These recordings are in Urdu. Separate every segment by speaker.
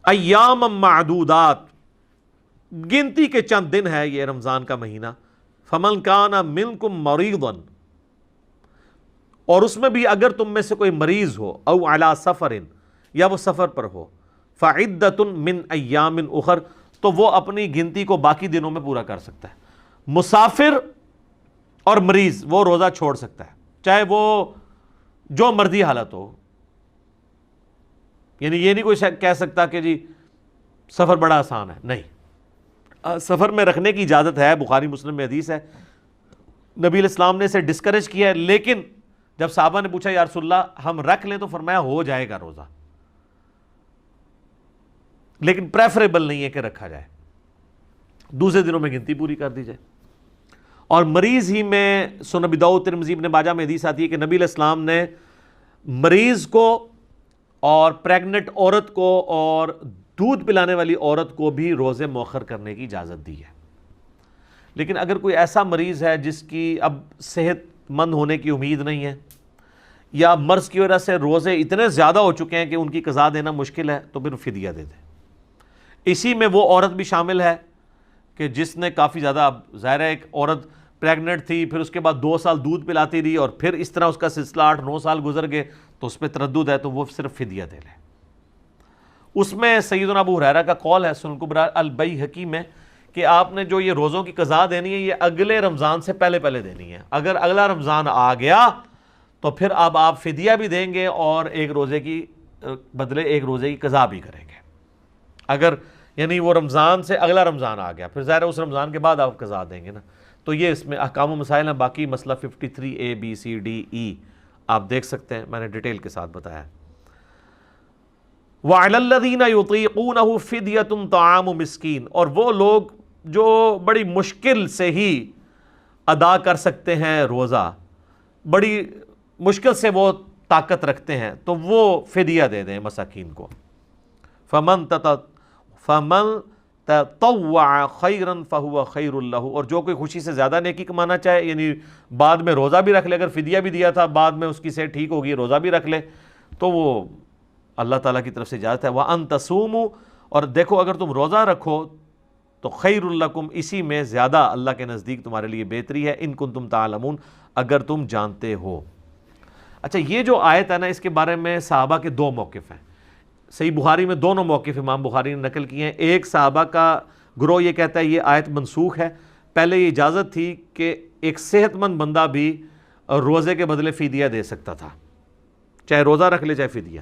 Speaker 1: ایام معدودات، گنتی کے چند دن ہے یہ رمضان کا مہینہ. فمن کان منکم مریضا، اور اس میں بھی اگر تم میں سے کوئی مریض ہو، او علی سفر، یا وہ سفر پر ہو، فعدۃ من ایام اخر، تو وہ اپنی گنتی کو باقی دنوں میں پورا کر سکتا ہے. مسافر اور مریض وہ روزہ چھوڑ سکتا ہے، چاہے وہ جو مرضی حالت ہو. یعنی یہ نہیں کوئی کہہ سکتا کہ جی سفر بڑا آسان ہے، نہیں، سفر میں رکھنے کی اجازت ہے. بخاری مسلم میں حدیث ہے، نبی علیہ السلام نے اسے ڈسکریج کیا ہے، لیکن جب صحابہ نے پوچھا یا رسول اللہ ہم رکھ لیں، تو فرمایا ہو جائے گا روزہ، لیکن پریفریبل نہیں ہے کہ رکھا جائے، دوسرے دنوں میں گنتی پوری کر دی جائے. اور مریض ہی میں سنن ابی داؤد، ترمذی، ابن ماجہ میں حدیث آتی ہے کہ نبی علیہ السلام نے مریض کو اور پریگننٹ عورت کو اور دودھ پلانے والی عورت کو بھی روزے مؤخر کرنے کی اجازت دی ہے. لیکن اگر کوئی ایسا مریض ہے جس کی اب صحت مند ہونے کی امید نہیں ہے، یا مرض کی وجہ سے روزے اتنے زیادہ ہو چکے ہیں کہ ان کی قضا دینا مشکل ہے، تو پھر فدیہ دے دے. اسی میں وہ عورت بھی شامل ہے کہ جس نے کافی زیادہ، اب ظاہر ہے ایک عورت پریگننٹ تھی، پھر اس کے بعد 2 سال دودھ پلاتی رہی، اور پھر اس طرح اس کا سلسلہ 8-9 سال گزر گئے، تو اس پہ تردد ہے، تو وہ صرف فدیہ دے لے. اس میں سیدنا ابو ہریرہ کا قول ہے سنن کبریٰ البیہقی میں کہ آپ نے جو یہ روزوں کی قضا دینی ہے، یہ اگلے رمضان سے پہلے پہلے دینی ہے. اگر اگلا رمضان آ گیا تو پھر اب آپ فدیہ بھی دیں گے اور ایک روزے کی بدلے ایک روزے کی قضا بھی کریں گے. اگر یعنی وہ رمضان سے اگلا رمضان آ گیا، پھر ظاہر ہے اس رمضان کے بعد آپ قضا دیں گے نا. تو یہ اس میں احکام و مسائل ہیں. باقی مسئلہ 53A B C D E آپ دیکھ سکتے ہیں، میں نے ڈیٹیل کے ساتھ بتایا ہے. وَعَلَى الَّذِينَ يُطِيقُونَهُ فِدْيَةٌ طَعَامُ مِسْكِين، اور وہ لوگ جو بڑی مشکل سے ہی ادا کر سکتے ہیں روزہ، بڑی مشکل سے وہ طاقت رکھتے ہیں، تو وہ فدیہ دے دیں مساکین کو. فَمَن تطوع خیرا فہو خیر لہ، اور جو کوئی خوشی سے زیادہ نیکی کمانا چاہے، یعنی بعد میں روزہ بھی رکھ لے، اگر فدیہ بھی دیا تھا بعد میں اس کی صحت ٹھیک ہوگی روزہ بھی رکھ لے، تو وہ اللہ تعالیٰ کی طرف سے اجازت ہے. وَأَن تَصُومُوا، اور دیکھو اگر تم روزہ رکھو تو خیر لکم، اسی میں زیادہ اللہ کے نزدیک تمہارے لیے بہتری ہے، ان کنتم تعلمون، اگر تم جانتے ہو. اچھا، یہ جو آیت ہے نا، اس کے بارے میں صحابہ کے 2 موقف ہیں. صحیح بخاری میں دونوں موقف امام بخاری نے نقل کیے ہیں. ایک صحابہ کا گروہ یہ کہتا ہے یہ آیت منسوخ ہے، پہلے یہ اجازت تھی کہ ایک صحت مند بندہ بھی روزے کے بدلے فدیہ دے سکتا تھا، چاہے روزہ رکھ لے چاہے فدیہ.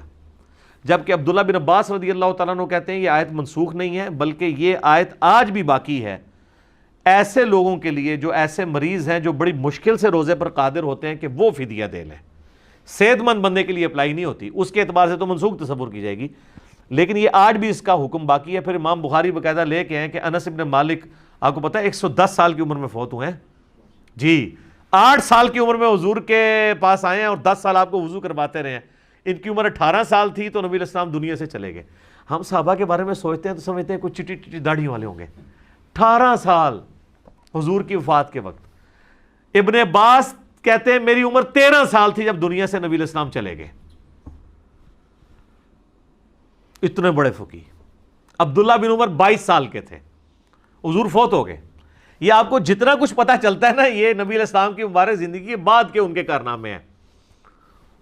Speaker 1: جبکہ عبداللہ بن عباس رضی اللہ تعالیٰ عنہ کہتے ہیں یہ آیت منسوخ نہیں ہے، بلکہ یہ آیت آج بھی باقی ہے ایسے لوگوں کے لیے جو ایسے مریض ہیں جو بڑی مشکل سے روزے پر قادر ہوتے ہیں کہ وہ فدیہ دے لیں. صحت مند بندے کے لیے اپلائی نہیں ہوتی، اس کے اعتبار سے تو منسوخ تصور کی جائے گی، لیکن یہ آج بھی اس کا حکم باقی ہے. پھر امام بخاری باقاعدہ لے کے ہیں کہ انس بن مالک، آپ کو پتہ ہے 110 سال کی عمر میں فوت ہوئے ہیں جی. 8 سال کی عمر میں حضور کے پاس آئے ہیں اور 10 سال آپ کو وضو کرواتے رہے ہیں. ان کی عمر 18 سال تھی تو نبی علیہ السلام دنیا سے چلے گئے. ہم صحابہ کے بارے میں سوچتے ہیں تو سمجھتے ہیں کچھ چٹی چٹی داڑھی والے ہوں گے. 18 سال حضور کی وفات کے وقت. ابن عباس کہتے ہیں میری عمر 13 سال تھی جب دنیا سے نبی علیہ السلام چلے گئے. اتنے بڑے فقیہ. عبداللہ بن عمر 22 سال کے تھے، حضور فوت ہو گئے. یہ آپ کو جتنا کچھ پتہ چلتا ہے نا، یہ نبی علیہ السلام کی مبارک زندگی کے بعد کے ان کے کارنامے ہیں.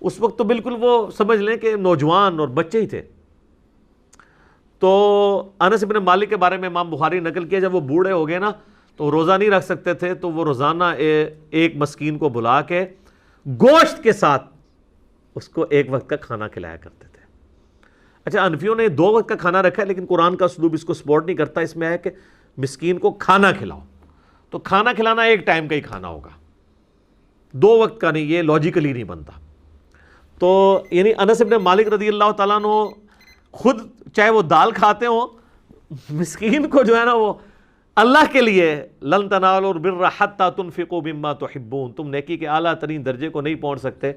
Speaker 1: اس وقت تو بالکل وہ سمجھ لیں کہ نوجوان اور بچے ہی تھے. تو انس بن مالک کے بارے میں امام بخاری نقل کیا جب وہ بوڑھے ہو گئے نا تو روزہ نہیں رکھ سکتے تھے، تو وہ روزانہ ایک مسکین کو بلا کے گوشت کے ساتھ اس کو ایک وقت کا کھانا کھلایا کرتے تھے. اچھا، حنفیوں نے 2 وقت کا کھانا رکھا ہے، لیکن قرآن کا اسلوب اس کو سپورٹ نہیں کرتا. اس میں ہے کہ مسکین کو کھانا کھلاؤ، تو کھانا کھلانا ایک ٹائم کا ہی کھانا ہوگا، 2 وقت کا نہیں. یہ لاجیکلی نہیں بنتا. تو یعنی انس بن مالک رضی اللہ تعالیٰ عنہ خود چاہے وہ دال کھاتے ہوں، مسکین کو جو ہے نا وہ اللہ کے لیے، لن تنالوا البر حتی تنفقوا مما تحبون، تم نیکی کے اعلیٰ ترین درجے کو نہیں پہنچ سکتے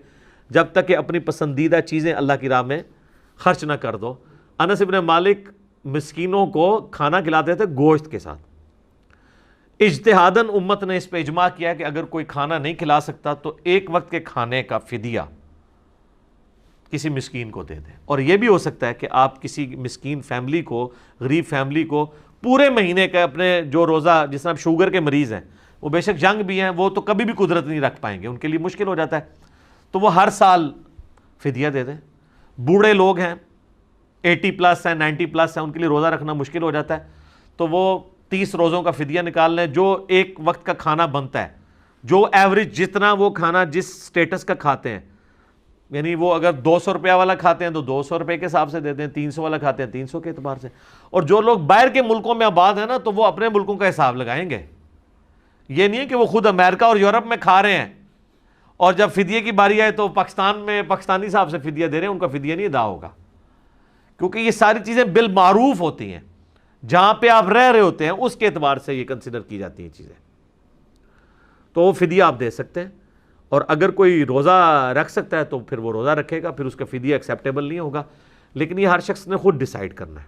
Speaker 1: جب تک کہ اپنی پسندیدہ چیزیں اللہ کی راہ میں خرچ نہ کر دو. انس بن مالک مسکینوں کو کھانا کھلاتے تھے گوشت کے ساتھ. اجتہاداً امت نے اس پہ اجماع کیا کہ اگر کوئی کھانا نہیں کھلا سکتا تو ایک وقت کے کھانے کا فدیہ کسی مسکین کو دے دیں. اور یہ بھی ہو سکتا ہے کہ آپ کسی مسکین فیملی کو, غریب فیملی کو پورے مہینے کا اپنے جو روزہ, جس طرح شوگر کے مریض ہیں, وہ بے شک ینگ بھی ہیں, وہ تو کبھی بھی قدرت نہیں رکھ پائیں گے, ان کے لیے مشکل ہو جاتا ہے, تو وہ ہر سال فدیہ دے دیں. بوڑھے لوگ ہیں, 80+ ہیں, 90+ ہیں, ان کے لیے روزہ رکھنا مشکل ہو جاتا ہے, تو وہ 30 روزوں کا فدیہ نکال لیں, جو ایک وقت کا کھانا بنتا ہے, جو ایوریج جتنا وہ کھانا جس سٹیٹس کا کھاتے ہیں, یعنی وہ اگر 200 روپیہ والا کھاتے ہیں تو 200 روپے کے حساب سے دے دیں, 300 والا کھاتے ہیں 300 کے اعتبار سے. اور جو لوگ باہر کے ملکوں میں آباد ہیں نا, تو وہ اپنے ملکوں کا حساب لگائیں گے. یہ نہیں ہے کہ وہ خود امریکہ اور یورپ میں کھا رہے ہیں اور جب فدیے کی باری آئے تو پاکستان میں پاکستانی صاحب سے فدیہ دے رہے ہیں, ان کا فدیہ نہیں ادا ہوگا, کیونکہ یہ ساری چیزیں بالمعروف ہوتی ہیں, جہاں پہ آپ رہ رہے ہوتے ہیں اس کے اعتبار سے یہ کنسیڈر کی جاتی ہیں چیزیں. تو وہ فدیہ آپ دے سکتے ہیں, اور اگر کوئی روزہ رکھ سکتا ہے تو پھر وہ روزہ رکھے گا, پھر اس کا فدیہ ایکسیپٹیبل نہیں ہوگا, لیکن یہ ہر شخص نے خود ڈیسائیڈ کرنا ہے.